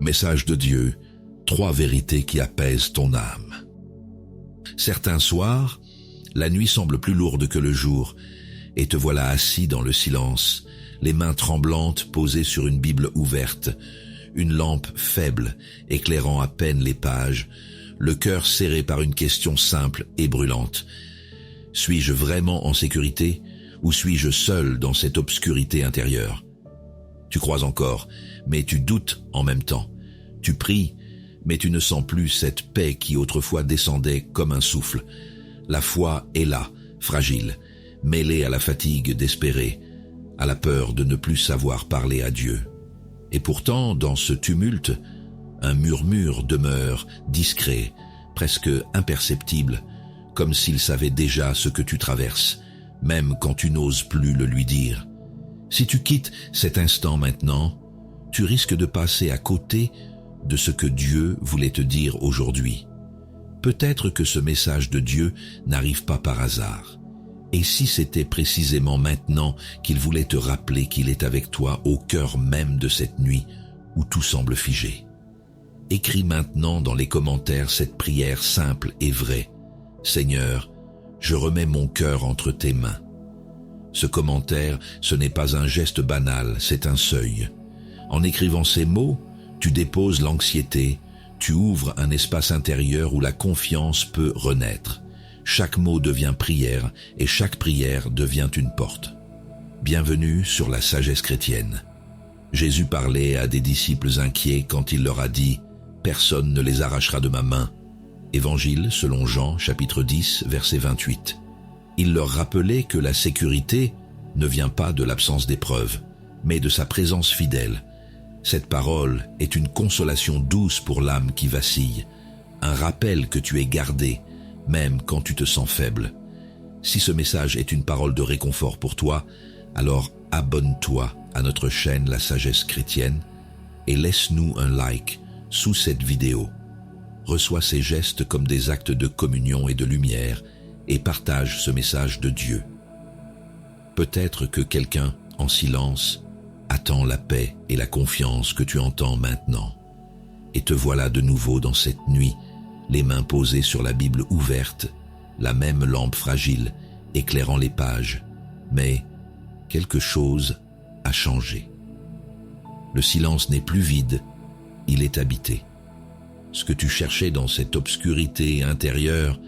Message de Dieu, 3 vérités qui apaisent ton âme. Certains soirs, la nuit semble plus lourde que le jour, et te voilà assis dans le silence, les mains tremblantes posées sur une Bible ouverte, une lampe faible éclairant à peine les pages, le cœur serré par une question simple et brûlante. Suis-je vraiment en sécurité ou suis-je seul dans cette obscurité intérieure? Tu crois encore, mais tu doutes en même temps. Tu pries, mais tu ne sens plus cette paix qui autrefois descendait comme un souffle. La foi est là, fragile, mêlée à la fatigue d'espérer, à la peur de ne plus savoir parler à Dieu. Et pourtant, dans ce tumulte, un murmure demeure discret, presque imperceptible, comme s'il savait déjà ce que tu traverses, même quand tu n'oses plus le lui dire. Si tu quittes cet instant maintenant, tu risques de passer à côté de ce que Dieu voulait te dire aujourd'hui. Peut-être que ce message de Dieu n'arrive pas par hasard. Et si c'était précisément maintenant qu'il voulait te rappeler qu'il est avec toi au cœur même de cette nuit où tout semble figé? Écris maintenant dans les commentaires cette prière simple et vraie. Seigneur, je remets mon cœur entre tes mains. Ce commentaire, ce n'est pas un geste banal, c'est un seuil. En écrivant ces mots, tu déposes l'anxiété, tu ouvres un espace intérieur où la confiance peut renaître. Chaque mot devient prière et chaque prière devient une porte. Bienvenue sur la sagesse chrétienne. Jésus parlait à des disciples inquiets quand il leur a dit « Personne ne les arrachera de ma main ». Évangile selon Jean, chapitre 10, verset 28. Il leur rappelait que la sécurité ne vient pas de l'absence d'épreuves, mais de sa présence fidèle. Cette parole est une consolation douce pour l'âme qui vacille, un rappel que tu es gardé, même quand tu te sens faible. Si ce message est une parole de réconfort pour toi, alors abonne-toi à notre chaîne La Sagesse Chrétienne et laisse-nous un like sous cette vidéo. Reçois ces gestes comme des actes de communion et de lumière et partage ce message de Dieu. Peut-être que quelqu'un, en silence, attend la paix et la confiance que tu entends maintenant. Et te voilà de nouveau dans cette nuit, les mains posées sur la Bible ouverte, la même lampe fragile éclairant les pages. Mais quelque chose a changé. Le silence n'est plus vide, il est habité. Ce que tu cherchais dans cette obscurité intérieure,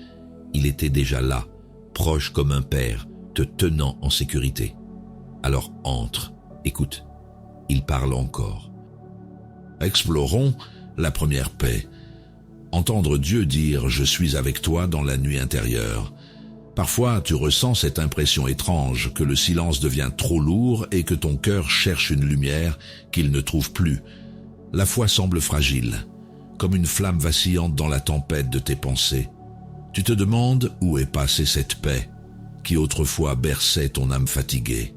il était déjà là, proche comme un père, te tenant en sécurité. Alors entre, écoute, il parle encore. Explorons la première paix. Entendre Dieu dire « Je suis avec toi dans la nuit intérieure ». Parfois, tu ressens cette impression étrange que le silence devient trop lourd et que ton cœur cherche une lumière qu'il ne trouve plus. La foi semble fragile, comme une flamme vacillante dans la tempête de tes pensées. Tu te demandes où est passée cette paix qui autrefois berçait ton âme fatiguée.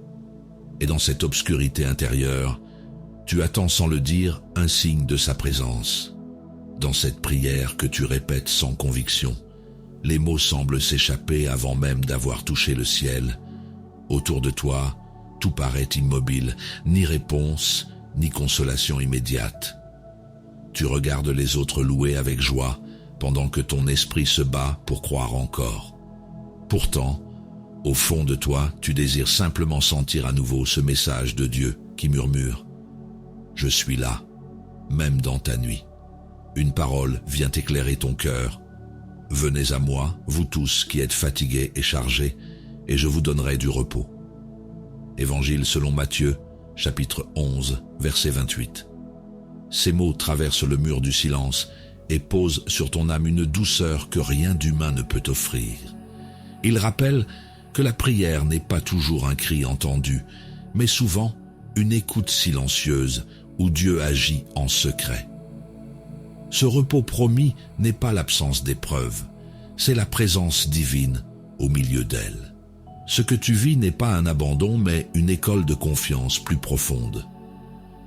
Et dans cette obscurité intérieure, tu attends sans le dire un signe de sa présence. Dans cette prière que tu répètes sans conviction, les mots semblent s'échapper avant même d'avoir touché le ciel. Autour de toi, tout paraît immobile, ni réponse, ni consolation immédiate. Tu regardes les autres louer avec joie, pendant que ton esprit se bat pour croire encore. Pourtant, au fond de toi, tu désires simplement sentir à nouveau ce message de Dieu qui murmure « Je suis là, même dans ta nuit ». Une parole vient éclairer ton cœur. « Venez à moi, vous tous qui êtes fatigués et chargés, et je vous donnerai du repos. » Évangile selon Matthieu, chapitre 11, verset 28. Ces mots traversent le mur du silence et posent sur ton âme une douceur que rien d'humain ne peut offrir. Ils rappellent que la prière n'est pas toujours un cri entendu, mais souvent une écoute silencieuse où Dieu agit en secret. Ce repos promis n'est pas l'absence d'épreuves, c'est la présence divine au milieu d'elles. Ce que tu vis n'est pas un abandon, mais une école de confiance plus profonde.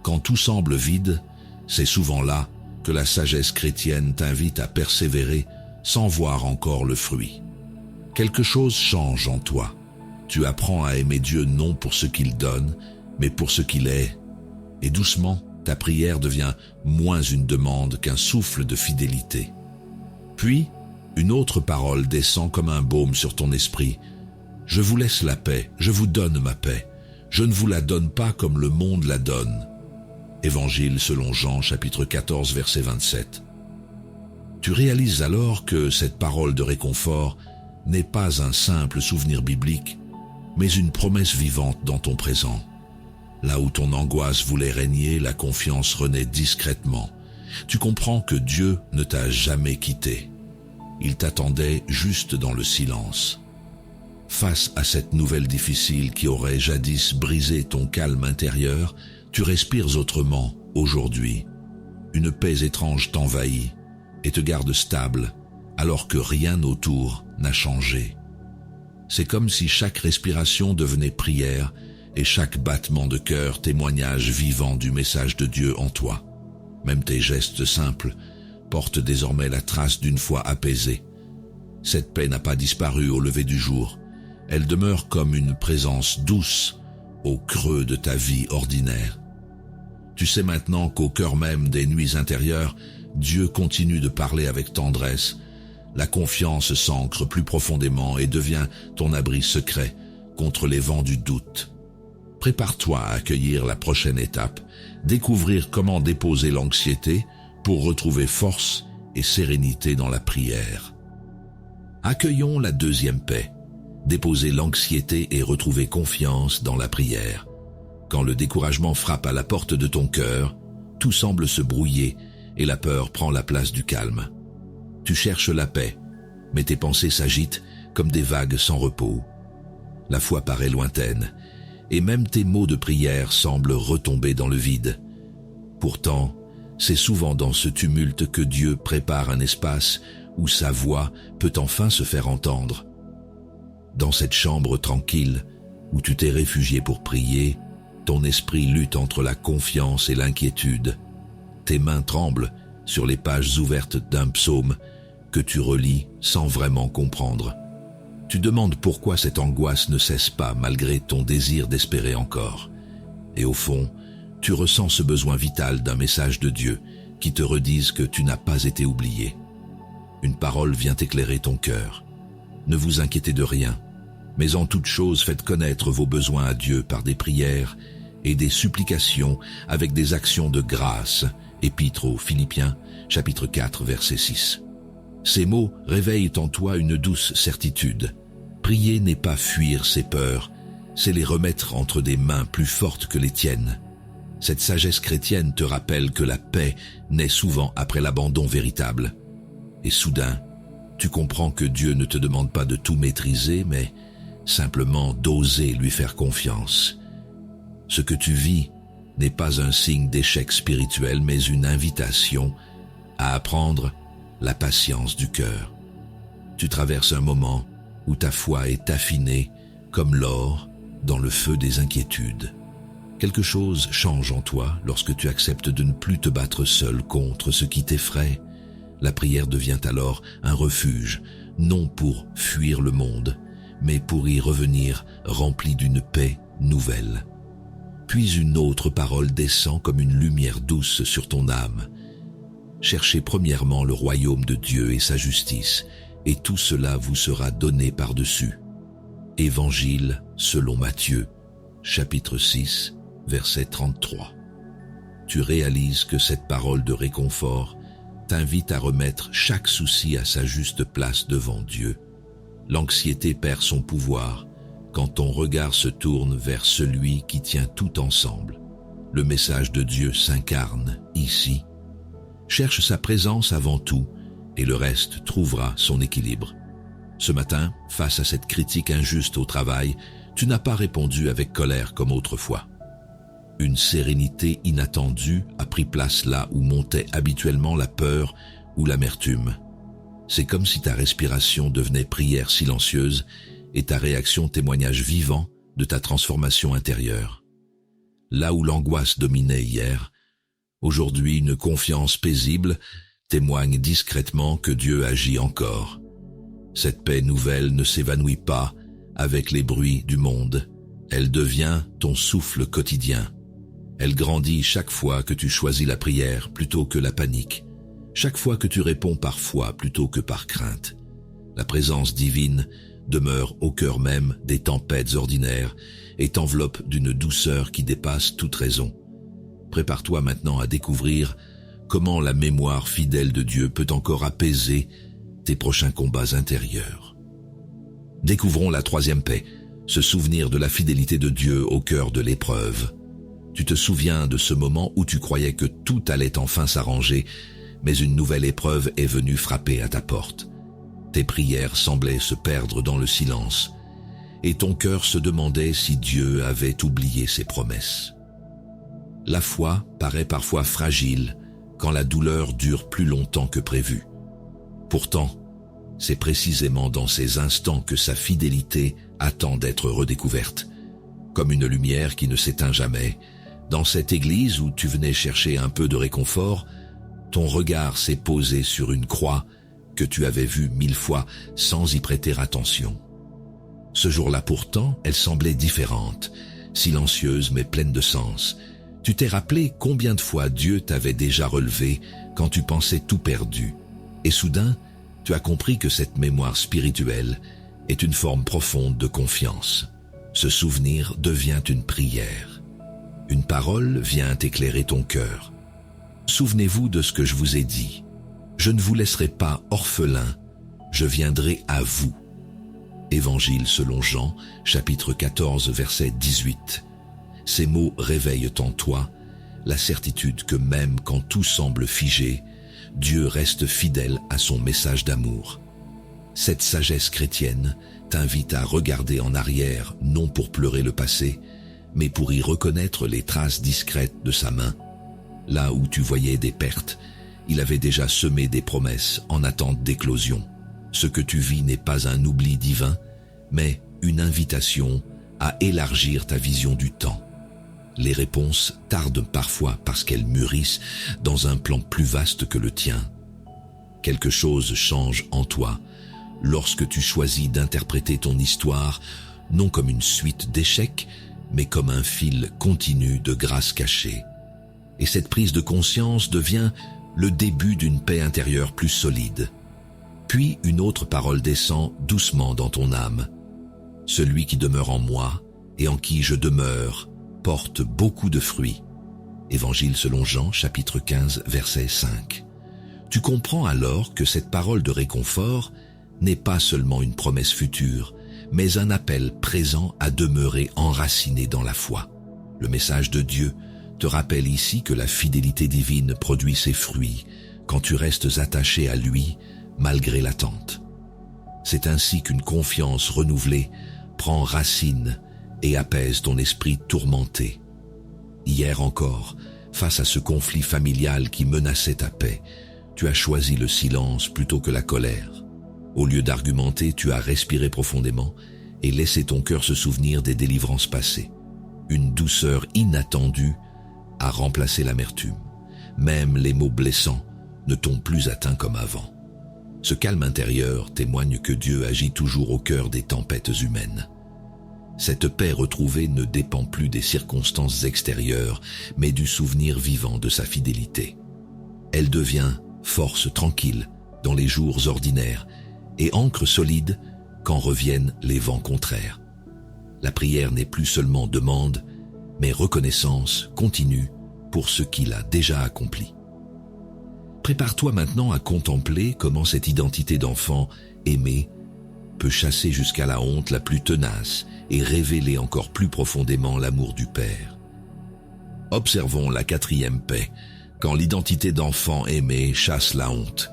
Quand tout semble vide, c'est souvent là que la sagesse chrétienne t'invite à persévérer sans voir encore le fruit. Quelque chose change en toi. Tu apprends à aimer Dieu non pour ce qu'il donne, mais pour ce qu'il est. Et doucement, Ta prière devient moins une demande qu'un souffle de fidélité. Puis, une autre parole descend comme un baume sur ton esprit. Je vous laisse la paix, je vous donne ma paix. Je ne vous la donne pas comme le monde la donne. Évangile selon Jean, chapitre 14, verset 27. Tu réalises alors que cette parole de réconfort n'est pas un simple souvenir biblique, mais une promesse vivante dans ton présent. Là où ton angoisse voulait régner, la confiance renaît discrètement. Tu comprends que Dieu ne t'a jamais quitté. Il t'attendait juste dans le silence. Face à cette nouvelle difficile qui aurait jadis brisé ton calme intérieur, tu respires autrement aujourd'hui. Une paix étrange t'envahit et te garde stable alors que rien autour n'a changé. C'est comme si chaque respiration devenait prière et chaque battement de cœur témoignage vivant du message de Dieu en toi. Même tes gestes simples portent désormais la trace d'une foi apaisée. Cette paix n'a pas disparu au lever du jour. Elle demeure comme une présence douce au creux de ta vie ordinaire. Tu sais maintenant qu'au cœur même des nuits intérieures, Dieu continue de parler avec tendresse. La confiance s'ancre plus profondément et devient ton abri secret contre les vents du doute. Prépare-toi à accueillir la prochaine étape, découvrir comment déposer l'anxiété pour retrouver force et sérénité dans la prière. Accueillons la deuxième paix, déposer l'anxiété et retrouver confiance dans la prière. Quand le découragement frappe à la porte de ton cœur, tout semble se brouiller et la peur prend la place du calme. Tu cherches la paix, mais tes pensées s'agitent comme des vagues sans repos. La foi paraît lointaine, et même tes mots de prière semblent retomber dans le vide. Pourtant, c'est souvent dans ce tumulte que Dieu prépare un espace où sa voix peut enfin se faire entendre. Dans cette chambre tranquille, où tu t'es réfugié pour prier, ton esprit lutte entre la confiance et l'inquiétude. Tes mains tremblent sur les pages ouvertes d'un psaume que tu relis sans vraiment comprendre. Tu demandes pourquoi cette angoisse ne cesse pas malgré ton désir d'espérer encore. Et au fond, tu ressens ce besoin vital d'un message de Dieu qui te redise que tu n'as pas été oublié. Une parole vient éclairer ton cœur. Ne vous inquiétez de rien, mais en toute chose faites connaître vos besoins à Dieu par des prières et des supplications avec des actions de grâce. Épître aux Philippiens, chapitre 4, verset 6. Ces mots réveillent en toi une douce certitude. Prier n'est pas fuir ses peurs, c'est les remettre entre des mains plus fortes que les tiennes. Cette sagesse chrétienne te rappelle que la paix naît souvent après l'abandon véritable. Et soudain, tu comprends que Dieu ne te demande pas de tout maîtriser, mais simplement d'oser lui faire confiance. Ce que tu vis n'est pas un signe d'échec spirituel, mais une invitation à apprendre la patience du cœur. Tu traverses un moment où ta foi est affinée comme l'or dans le feu des inquiétudes. Quelque chose change en toi lorsque tu acceptes de ne plus te battre seul contre ce qui t'effraie. La prière devient alors un refuge, non pour fuir le monde, mais pour y revenir rempli d'une paix nouvelle. Puis une autre parole descend comme une lumière douce sur ton âme. Cherchez premièrement le royaume de Dieu et sa justice, et tout cela vous sera donné par-dessus. Évangile selon Matthieu, chapitre 6, verset 33. Tu réalises que cette parole de réconfort t'invite à remettre chaque souci à sa juste place devant Dieu. L'anxiété perd son pouvoir quand ton regard se tourne vers celui qui tient tout ensemble. Le message de Dieu s'incarne ici. Cherche sa présence avant tout et le reste trouvera son équilibre. Ce matin, face à cette critique injuste au travail, tu n'as pas répondu avec colère comme autrefois. Une sérénité inattendue a pris place là où montait habituellement la peur ou l'amertume. C'est comme si ta respiration devenait prière silencieuse et ta réaction témoignage vivant de ta transformation intérieure. Là où l'angoisse dominait hier, aujourd'hui une confiance paisible témoigne discrètement que Dieu agit encore. Cette paix nouvelle ne s'évanouit pas avec les bruits du monde, elle devient ton souffle quotidien. Elle grandit chaque fois que tu choisis la prière plutôt que la panique, chaque fois que tu réponds par foi plutôt que par crainte. La présence divine demeure au cœur même des tempêtes ordinaires et t'enveloppe d'une douceur qui dépasse toute raison. Prépare-toi maintenant à découvrir comment la mémoire fidèle de Dieu peut encore apaiser tes prochains combats intérieurs. Découvrons la troisième paix, se souvenir de la fidélité de Dieu au cœur de l'épreuve. Tu te souviens de ce moment où tu croyais que tout allait enfin s'arranger, mais une nouvelle épreuve est venue frapper à ta porte. Tes prières semblaient se perdre dans le silence, et ton cœur se demandait si Dieu avait oublié ses promesses. La foi paraît parfois fragile quand la douleur dure plus longtemps que prévu. Pourtant, c'est précisément dans ces instants que sa fidélité attend d'être redécouverte. Comme une lumière qui ne s'éteint jamais, dans cette église où tu venais chercher un peu de réconfort, ton regard s'est posé sur une croix que tu avais vue 1000 fois sans y prêter attention. Ce jour-là pourtant, elle semblait différente, silencieuse mais pleine de sens. Tu t'es rappelé combien de fois Dieu t'avait déjà relevé quand tu pensais tout perdu. Et soudain, tu as compris que cette mémoire spirituelle est une forme profonde de confiance. Ce souvenir devient une prière. Une parole vient éclairer ton cœur. Souvenez-vous de ce que je vous ai dit. Je ne vous laisserai pas orphelin, je viendrai à vous. Évangile selon Jean, chapitre 14, verset 18. Ces mots réveillent en toi la certitude que même quand tout semble figé, Dieu reste fidèle à son message d'amour. Cette sagesse chrétienne t'invite à regarder en arrière, non pour pleurer le passé, mais pour y reconnaître les traces discrètes de sa main. Là où tu voyais des pertes, il avait déjà semé des promesses en attente d'éclosion. Ce que tu vis n'est pas un oubli divin, mais une invitation à élargir ta vision du temps. Les réponses tardent parfois parce qu'elles mûrissent dans un plan plus vaste que le tien. Quelque chose change en toi lorsque tu choisis d'interpréter ton histoire non comme une suite d'échecs, mais comme un fil continu de grâce cachée. Et cette prise de conscience devient le début d'une paix intérieure plus solide. Puis une autre parole descend doucement dans ton âme. Celui qui demeure en moi et en qui je demeure porte beaucoup de fruits. Évangile selon Jean, chapitre 15, verset 5. Tu comprends alors que cette parole de réconfort n'est pas seulement une promesse future, mais un appel présent à demeurer enraciné dans la foi. Le message de Dieu te rappelle ici que la fidélité divine produit ses fruits quand tu restes attaché à lui malgré l'attente. C'est ainsi qu'une confiance renouvelée prend racine et apaise ton esprit tourmenté. Hier encore, face à ce conflit familial qui menaçait ta paix, tu as choisi le silence plutôt que la colère. Au lieu d'argumenter, tu as respiré profondément et laissé ton cœur se souvenir des délivrances passées. Une douceur inattendue a remplacé l'amertume. Même les mots blessants ne t'ont plus atteint comme avant. Ce calme intérieur témoigne que Dieu agit toujours au cœur des tempêtes humaines. Cette paix retrouvée ne dépend plus des circonstances extérieures, mais du souvenir vivant de sa fidélité. Elle devient force tranquille dans les jours ordinaires et ancre solide quand reviennent les vents contraires. La prière n'est plus seulement demande, mais reconnaissance continue pour ce qu'il a déjà accompli. Prépare-toi maintenant à contempler comment cette identité d'enfant aimé peut chasser jusqu'à la honte la plus tenace et révéler encore plus profondément l'amour du Père. Observons la quatrième paix, quand l'identité d'enfant aimé chasse la honte.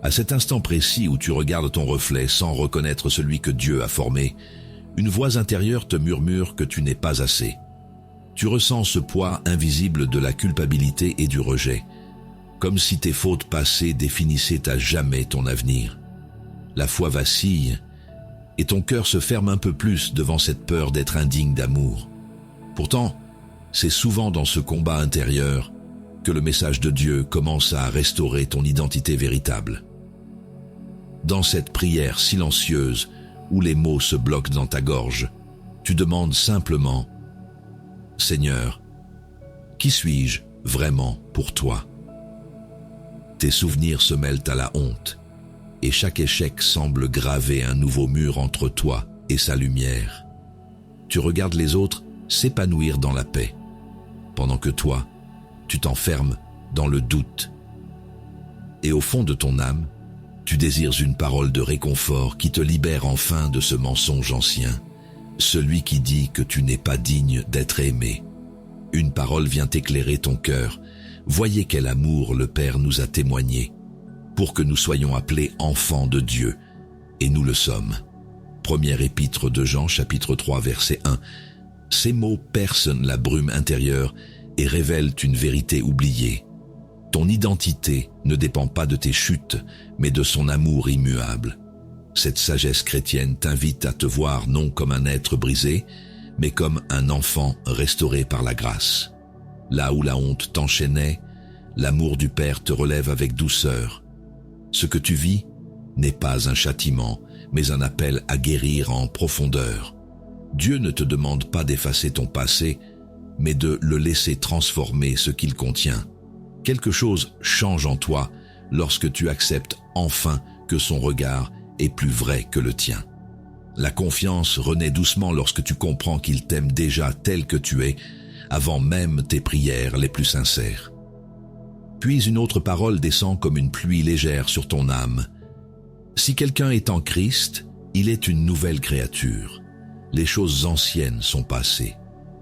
À cet instant précis où tu regardes ton reflet sans reconnaître celui que Dieu a formé, une voix intérieure te murmure que tu n'es pas assez. Tu ressens ce poids invisible de la culpabilité et du rejet, comme si tes fautes passées définissaient à jamais ton avenir. La foi vacille, et ton cœur se ferme un peu plus devant cette peur d'être indigne d'amour. Pourtant, c'est souvent dans ce combat intérieur que le message de Dieu commence à restaurer ton identité véritable. Dans cette prière silencieuse où les mots se bloquent dans ta gorge, tu demandes simplement « Seigneur, Qui suis-je vraiment pour toi? Tes souvenirs se mêlent à la honte, et chaque échec semble graver un nouveau mur entre toi et sa lumière. Tu regardes les autres s'épanouir dans la paix, pendant que toi, tu t'enfermes dans le doute. Et au fond de ton âme, tu désires une parole de réconfort qui te libère enfin de ce mensonge ancien, celui qui dit que tu n'es pas digne d'être aimé. Une parole vient éclairer ton cœur. Voyez quel amour le Père nous a témoigné, pour que nous soyons appelés enfants de Dieu, et nous le sommes. Première épître de Jean, chapitre 3, verset 1. Ces mots percent la brume intérieure et révèlent une vérité oubliée. Ton identité ne dépend pas de tes chutes, mais de son amour immuable. Cette sagesse chrétienne t'invite à te voir non comme un être brisé, mais comme un enfant restauré par la grâce. Là où la honte t'enchaînait, l'amour du Père te relève avec douceur. Ce que tu vis n'est pas un châtiment, mais un appel à guérir en profondeur. Dieu ne te demande pas d'effacer ton passé, mais de le laisser transformer ce qu'il contient. Quelque chose change en toi lorsque tu acceptes enfin que son regard est plus vrai que le tien. La confiance renaît doucement lorsque tu comprends qu'il t'aime déjà tel que tu es, avant même tes prières les plus sincères. Puis une autre parole descend comme une pluie légère sur ton âme. Si quelqu'un est en Christ, il est une nouvelle créature. Les choses anciennes sont passées.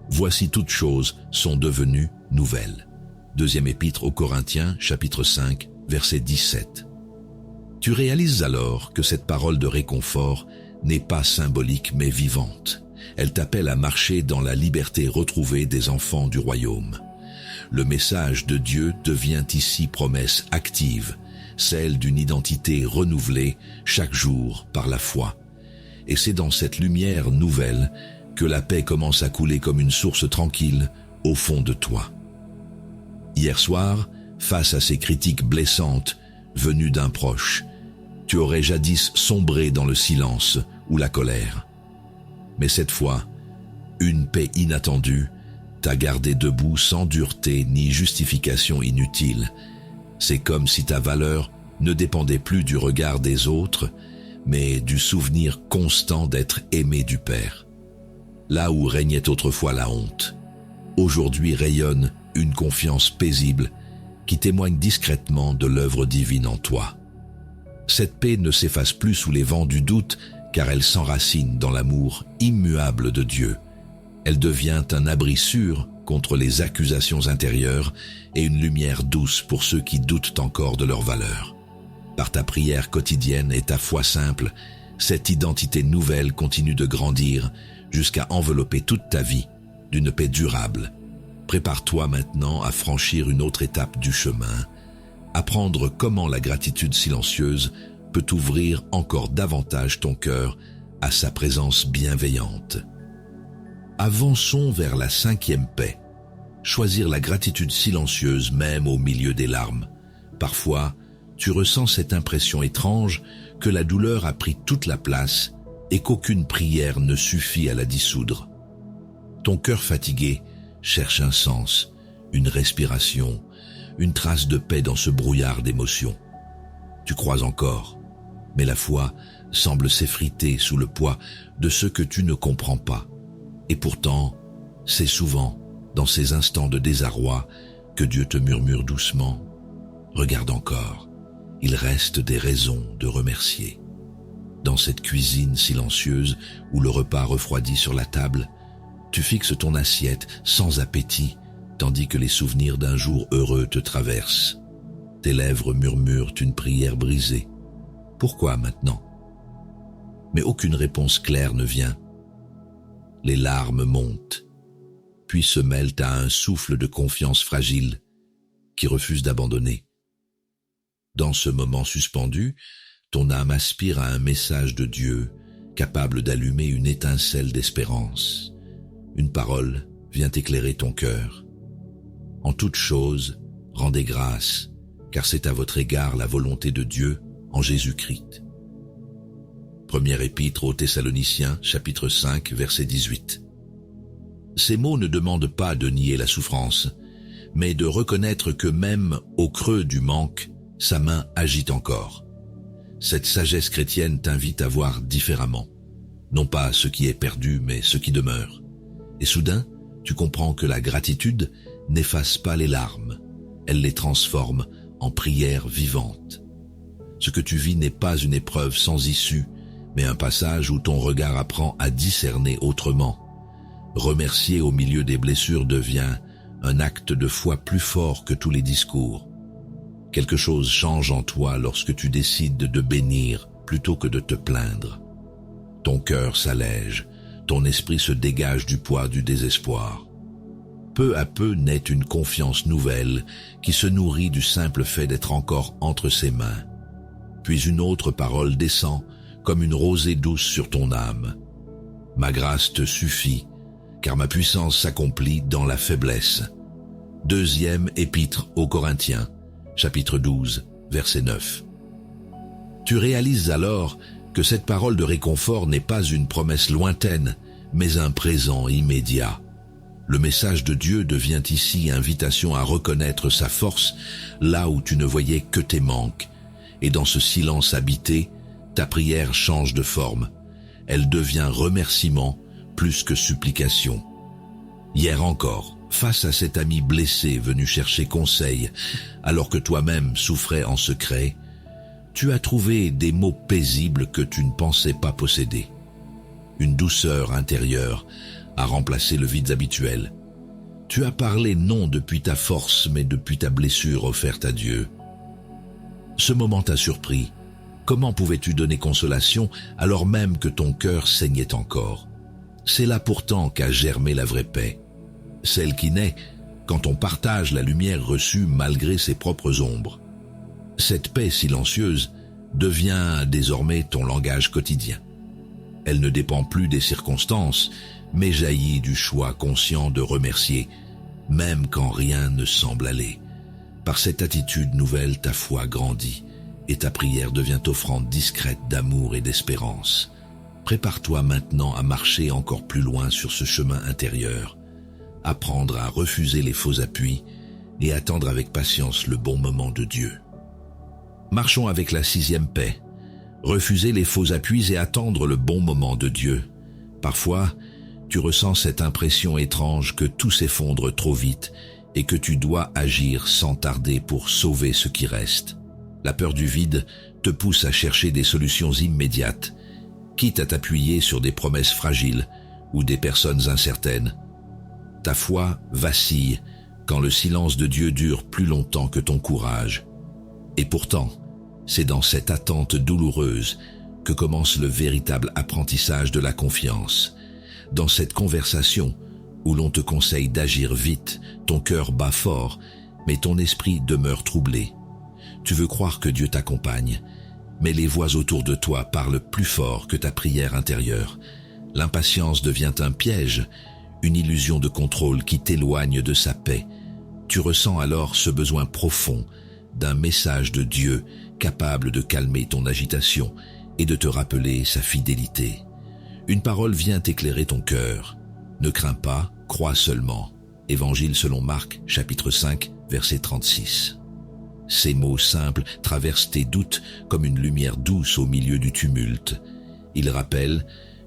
Voici toutes choses sont devenues nouvelles. Deuxième épître aux Corinthiens, chapitre 5, verset 17. Tu réalises alors que cette parole de réconfort n'est pas symbolique mais vivante. Elle t'appelle à marcher dans la liberté retrouvée des enfants du royaume. Le message de Dieu devient ici promesse active, celle d'une identité renouvelée chaque jour par la foi. Et c'est dans cette lumière nouvelle que la paix commence à couler comme une source tranquille au fond de toi. Hier soir, face à ces critiques blessantes venues d'un proche, tu aurais jadis sombré dans le silence ou la colère. Mais cette fois, une paix inattendue t'a gardé debout sans dureté ni justification inutile. C'est comme si ta valeur ne dépendait plus du regard des autres, mais du souvenir constant d'être aimé du Père. Là où régnait autrefois la honte, aujourd'hui rayonne une confiance paisible qui témoigne discrètement de l'œuvre divine en toi. Cette paix ne s'efface plus sous les vents du doute, car elle s'enracine dans l'amour immuable de Dieu. Elle devient un abri sûr contre les accusations intérieures et une lumière douce pour ceux qui doutent encore de leur valeur. Par ta prière quotidienne et ta foi simple, cette identité nouvelle continue de grandir jusqu'à envelopper toute ta vie d'une paix durable. Prépare-toi maintenant à franchir une autre étape du chemin, apprendre comment la gratitude silencieuse peut ouvrir encore davantage ton cœur à sa présence bienveillante. Avançons vers la 5e paix. Choisir la gratitude silencieuse même au milieu des larmes. Parfois, tu ressens cette impression étrange que la douleur a pris toute la place et qu'aucune prière ne suffit à la dissoudre. Ton cœur fatigué cherche un sens, une respiration, une trace de paix dans ce brouillard d'émotions. Tu crois encore, mais la foi semble s'effriter sous le poids de ce que tu ne comprends pas. Et pourtant, c'est souvent dans ces instants de désarroi que Dieu te murmure doucement « Regarde encore, il reste des raisons de remercier. » Dans cette cuisine silencieuse où le repas refroidit sur la table, tu fixes ton assiette sans appétit, tandis que les souvenirs d'un jour heureux te traversent. Tes lèvres murmurent une prière brisée. Pourquoi maintenant? Mais aucune réponse claire ne vient. Les larmes montent, puis se mêlent à un souffle de confiance fragile qui refuse d'abandonner. Dans ce moment suspendu, ton âme aspire à un message de Dieu capable d'allumer une étincelle d'espérance. Une parole vient éclairer ton cœur. En toute chose, rendez grâce, car c'est à votre égard la volonté de Dieu en Jésus-Christ. Première épître aux Thessaloniciens, chapitre 5, verset 18. Ces mots ne demandent pas de nier la souffrance, mais de reconnaître que même au creux du manque, sa main agit encore. Cette sagesse chrétienne t'invite à voir différemment, non pas ce qui est perdu, mais ce qui demeure. Et soudain, tu comprends que la gratitude n'efface pas les larmes, elle les transforme en prières vivantes. Ce que tu vis n'est pas une épreuve sans issue, mais un passage où ton regard apprend à discerner autrement. Remercier au milieu des blessures devient un acte de foi plus fort que tous les discours. Quelque chose change en toi lorsque tu décides de bénir plutôt que de te plaindre. Ton cœur s'allège, ton esprit se dégage du poids du désespoir. Peu à peu naît une confiance nouvelle qui se nourrit du simple fait d'être encore entre ses mains. Puis une autre parole descend comme une rosée douce sur ton âme. Ma grâce te suffit, car ma puissance s'accomplit dans la faiblesse. Deuxième épître aux Corinthiens, chapitre 12, verset 9. Tu réalises alors que cette parole de réconfort n'est pas une promesse lointaine, mais un présent immédiat. Le message de Dieu devient ici invitation à reconnaître sa force là où tu ne voyais que tes manques. Et dans ce silence habité, ta prière change de forme. Elle devient remerciement plus que supplication. Hier encore, face à cet ami blessé venu chercher conseil, alors que toi-même souffrais en secret, tu as trouvé des mots paisibles que tu ne pensais pas posséder. Une douceur intérieure a remplacé le vide habituel. Tu as parlé non depuis ta force, mais depuis ta blessure offerte à Dieu. Ce moment t'a surpris. Comment pouvais-tu donner consolation alors même que ton cœur saignait encore? C'est là pourtant qu'a germé la vraie paix. Celle qui naît quand on partage la lumière reçue malgré ses propres ombres. Cette paix silencieuse devient désormais ton langage quotidien. Elle ne dépend plus des circonstances, mais jaillit du choix conscient de remercier, même quand rien ne semble aller. Par cette attitude nouvelle, ta foi grandit et ta prière devient offrande discrète d'amour et d'espérance. Prépare-toi maintenant à marcher encore plus loin sur ce chemin intérieur, apprendre à refuser les faux appuis et attendre avec patience le bon moment de Dieu. Marchons avec la 6e paix, refuser les faux appuis et attendre le bon moment de Dieu. Parfois, tu ressens cette impression étrange que tout s'effondre trop vite et que tu dois agir sans tarder pour sauver ce qui reste. La peur du vide te pousse à chercher des solutions immédiates, quitte à t'appuyer sur des promesses fragiles ou des personnes incertaines. Ta foi vacille quand le silence de Dieu dure plus longtemps que ton courage. Et pourtant, c'est dans cette attente douloureuse que commence le véritable apprentissage de la confiance. Dans cette conversation où l'on te conseille d'agir vite, ton cœur bat fort, mais ton esprit demeure troublé. Tu veux croire que Dieu t'accompagne, mais les voix autour de toi parlent plus fort que ta prière intérieure. L'impatience devient un piège, une illusion de contrôle qui t'éloigne de sa paix. Tu ressens alors ce besoin profond d'un message de Dieu capable de calmer ton agitation et de te rappeler sa fidélité. Une parole vient éclairer ton cœur. Ne crains pas, crois seulement. Évangile selon Marc, chapitre 5, verset 36. Ces mots simples traversent tes doutes comme une lumière douce au milieu du tumulte. Ils rappellent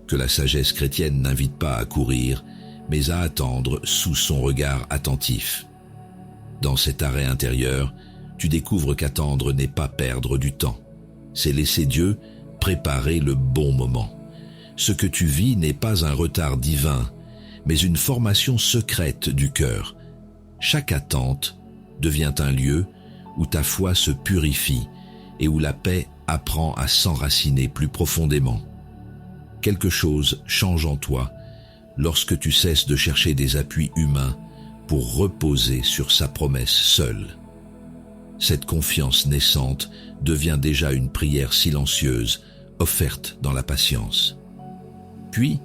que la sagesse chrétienne n'invite pas à courir, mais à attendre sous son regard attentif. Dans cet arrêt intérieur, tu découvres qu'attendre n'est pas perdre du temps. C'est laisser Dieu préparer le bon moment. Ce que tu vis n'est pas un retard divin, mais une formation secrète du cœur. Chaque attente devient un lieu où ta foi se purifie et où la paix apprend à s'enraciner plus profondément. Quelque chose change en toi lorsque tu cesses de chercher des appuis humains pour reposer sur sa promesse seule. Cette confiance naissante devient déjà une prière silencieuse, offerte dans la patience. Puis,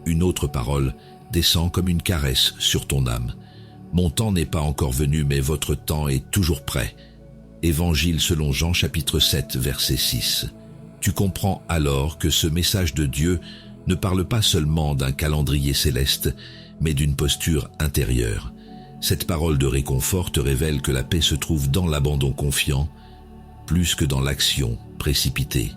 une autre parole descend comme une caresse sur ton âme. Mon temps n'est pas encore venu, mais votre temps est toujours prêt. Évangile selon Jean chapitre 7, verset 6. Tu comprends alors que ce message de Dieu ne parle pas seulement d'un calendrier céleste, mais d'une posture intérieure. Cette parole de réconfort te révèle que la paix se trouve dans l'abandon confiant, plus que dans l'action précipitée.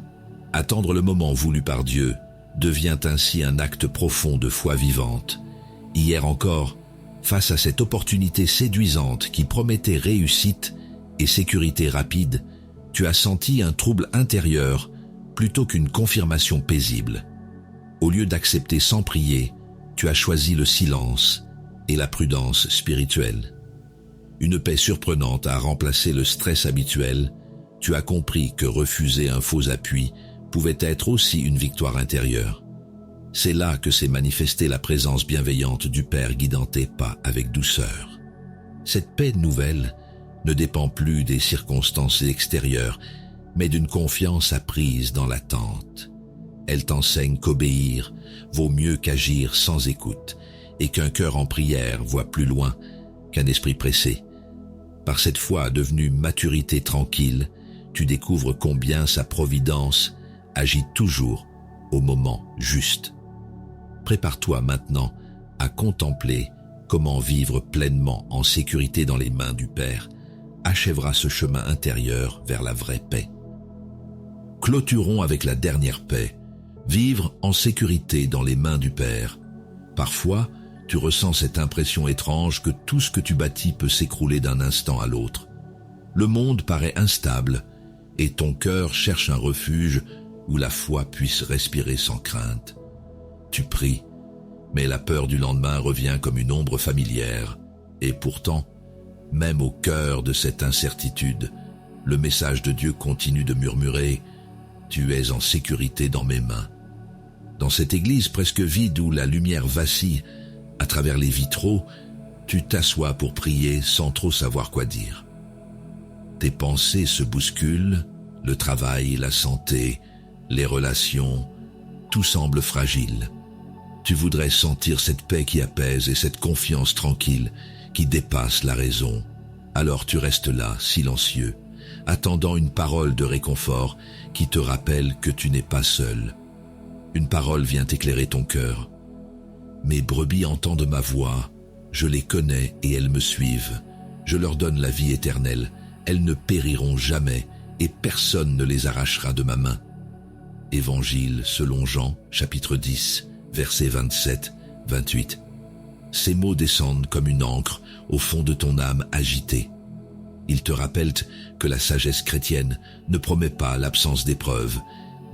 Attendre le moment voulu par Dieu devient ainsi un acte profond de foi vivante. Hier encore, face à cette opportunité séduisante qui promettait réussite et sécurité rapide, tu as senti un trouble intérieur plutôt qu'une confirmation paisible. Au lieu d'accepter sans prier, tu as choisi le silence et la prudence spirituelle. Une paix surprenante a remplacé le stress habituel. Tu as compris que refuser un faux appui pouvait être aussi une victoire intérieure. C'est là que s'est manifestée la présence bienveillante du Père guidant tes pas avec douceur. Cette paix nouvelle ne dépend plus des circonstances extérieures, mais d'une confiance apprise dans l'attente. Elle t'enseigne qu'obéir vaut mieux qu'agir sans écoute, et qu'un cœur en prière voit plus loin qu'un esprit pressé. Par cette foi devenue maturité tranquille, tu découvres combien sa providence agit toujours au moment juste. Prépare-toi maintenant à contempler comment vivre pleinement en sécurité dans les mains du Père achèvera ce chemin intérieur vers la vraie paix. Clôturons avec la dernière paix, vivre en sécurité dans les mains du Père. Parfois, tu ressens cette impression étrange que tout ce que tu bâtis peut s'écrouler d'un instant à l'autre. Le monde paraît instable et ton cœur cherche un refuge où la foi puisse respirer sans crainte. Tu pries, mais la peur du lendemain revient comme une ombre familière. Et pourtant, même au cœur de cette incertitude, le message de Dieu continue de murmurer « Tu es en sécurité dans mes mains ». Dans cette église presque vide où la lumière vacille à travers les vitraux, tu t'assois pour prier sans trop savoir quoi dire. Tes pensées se bousculent, le travail, la santé, les relations, tout semble fragile. Tu voudrais sentir cette paix qui apaise et cette confiance tranquille qui dépasse la raison. Alors tu restes là, silencieux, attendant une parole de réconfort qui te rappelle que tu n'es pas seul. Une parole vient éclairer ton cœur. Mes brebis entendent ma voix, je les connais et elles me suivent. Je leur donne la vie éternelle, elles ne périront jamais et personne ne les arrachera de ma main. Évangile selon Jean, chapitre 10, versets 27-28. Ces mots descendent comme une encre au fond de ton âme agitée. Ils te rappellent que la sagesse chrétienne ne promet pas l'absence d'épreuves,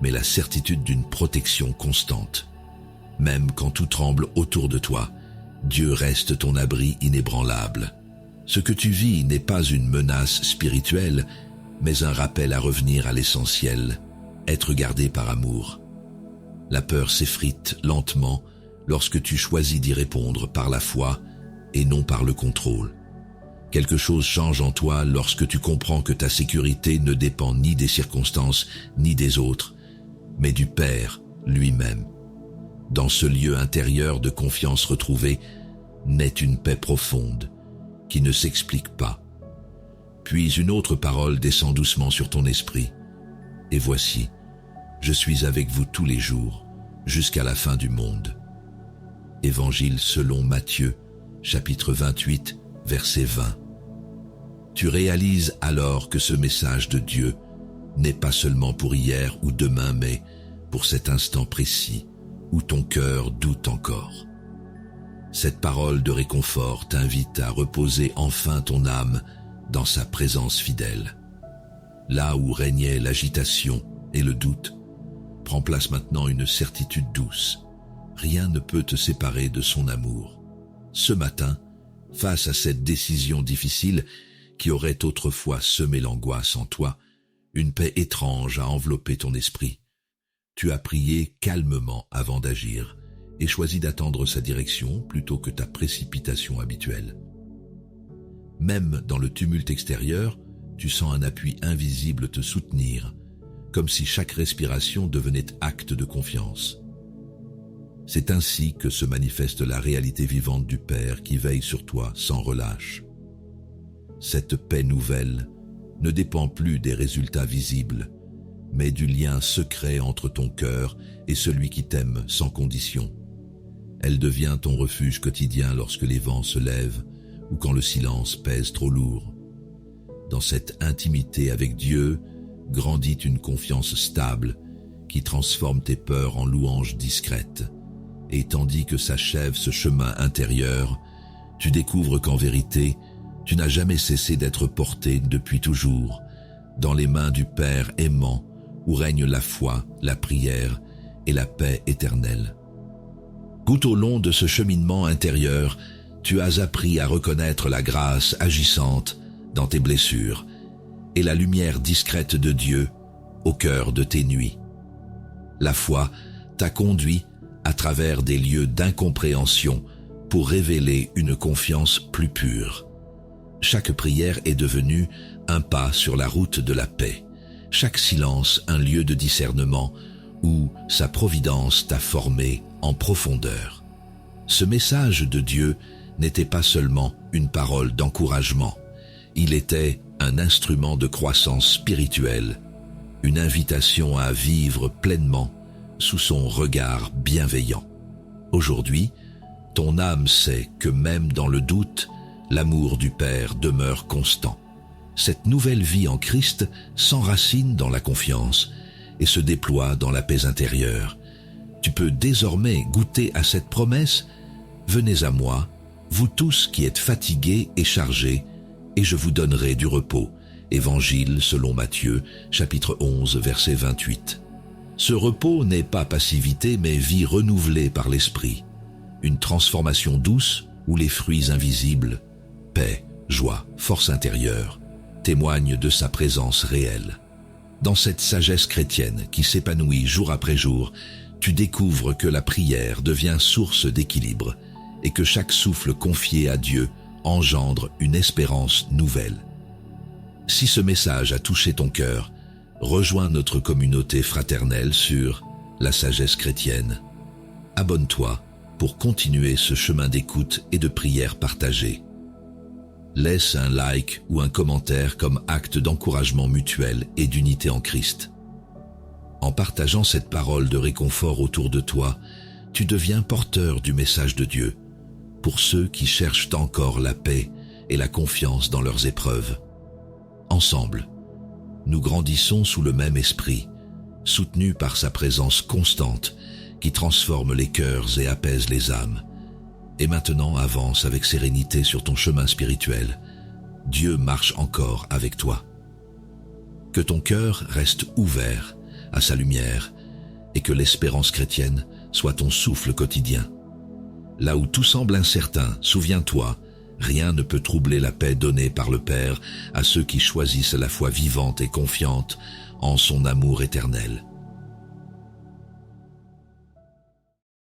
mais la certitude d'une protection constante. Même quand tout tremble autour de toi, Dieu reste ton abri inébranlable. Ce que tu vis n'est pas une menace spirituelle, mais un rappel à revenir à l'essentiel, être gardé par amour. La peur s'effrite lentement lorsque tu choisis d'y répondre par la foi et non par le contrôle. Quelque chose change en toi lorsque tu comprends que ta sécurité ne dépend ni des circonstances ni des autres, mais du Père lui-même. Dans ce lieu intérieur de confiance retrouvée, naît une paix profonde qui ne s'explique pas. Puis une autre parole descend doucement sur ton esprit. Et voici, je suis avec vous tous les jours, jusqu'à la fin du monde. Évangile selon Matthieu, chapitre 28, verset 20. Tu réalises alors que ce message de Dieu n'est pas seulement pour hier ou demain, mais pour cet instant précis où ton cœur doute encore. Cette parole de réconfort t'invite à reposer enfin ton âme dans sa présence fidèle. Là où régnait l'agitation et le doute, prend place maintenant une certitude douce. Rien ne peut te séparer de son amour. Ce matin, face à cette décision difficile qui aurait autrefois semé l'angoisse en toi, une paix étrange a enveloppé ton esprit. Tu as prié calmement avant d'agir et choisi d'attendre sa direction plutôt que ta précipitation habituelle. Même dans le tumulte extérieur, tu sens un appui invisible te soutenir, comme si chaque respiration devenait acte de confiance. C'est ainsi que se manifeste la réalité vivante du Père qui veille sur toi sans relâche. Cette paix nouvelle ne dépend plus des résultats visibles, mais du lien secret entre ton cœur et celui qui t'aime sans condition. Elle devient ton refuge quotidien lorsque les vents se lèvent ou quand le silence pèse trop lourd. Dans cette intimité avec Dieu, grandit une confiance stable qui transforme tes peurs en louanges discrètes. Et tandis que s'achève ce chemin intérieur, tu découvres qu'en vérité, tu n'as jamais cessé d'être porté depuis toujours, dans les mains du Père aimant, où règne la foi, la prière et la paix éternelle. Tout au long de ce cheminement intérieur, tu as appris à reconnaître la grâce agissante dans tes blessures et la lumière discrète de Dieu au cœur de tes nuits. La foi t'a conduit à travers des lieux d'incompréhension pour révéler une confiance plus pure. Chaque prière est devenue un pas sur la route de la paix, chaque silence un lieu de discernement où sa providence t'a formé en profondeur. Ce message de Dieu n'était pas seulement une parole d'encouragement, il était un instrument de croissance spirituelle, une invitation à vivre pleinement sous son regard bienveillant. Aujourd'hui, ton âme sait que même dans le doute, l'amour du Père demeure constant. Cette nouvelle vie en Christ s'enracine dans la confiance et se déploie dans la paix intérieure. Tu peux désormais goûter à cette promesse « Venez à moi, vous tous qui êtes fatigués et chargés, et je vous donnerai du repos ». Évangile selon Matthieu, chapitre 11, verset 28. Ce repos n'est pas passivité, mais vie renouvelée par l'Esprit. Une transformation douce où les fruits invisibles, paix, joie, force intérieure, témoignent de sa présence réelle. Dans cette sagesse chrétienne qui s'épanouit jour après jour, tu découvres que la prière devient source d'équilibre et que chaque souffle confié à Dieu engendre une espérance nouvelle. Si ce message a touché ton cœur, rejoins notre communauté fraternelle sur la sagesse chrétienne. Abonne-toi pour continuer ce chemin d'écoute et de prière partagée. Laisse un like ou un commentaire comme acte d'encouragement mutuel et d'unité en Christ. En partageant cette parole de réconfort autour de toi, tu deviens porteur du message de Dieu pour ceux qui cherchent encore la paix et la confiance dans leurs épreuves. Ensemble, nous grandissons sous le même esprit, soutenus par sa présence constante qui transforme les cœurs et apaise les âmes. Et maintenant avance avec sérénité sur ton chemin spirituel. Dieu marche encore avec toi. Que ton cœur reste ouvert à sa lumière et que l'espérance chrétienne soit ton souffle quotidien. Là où tout semble incertain, souviens-toi, rien ne peut troubler la paix donnée par le Père à ceux qui choisissent la foi vivante et confiante en son amour éternel.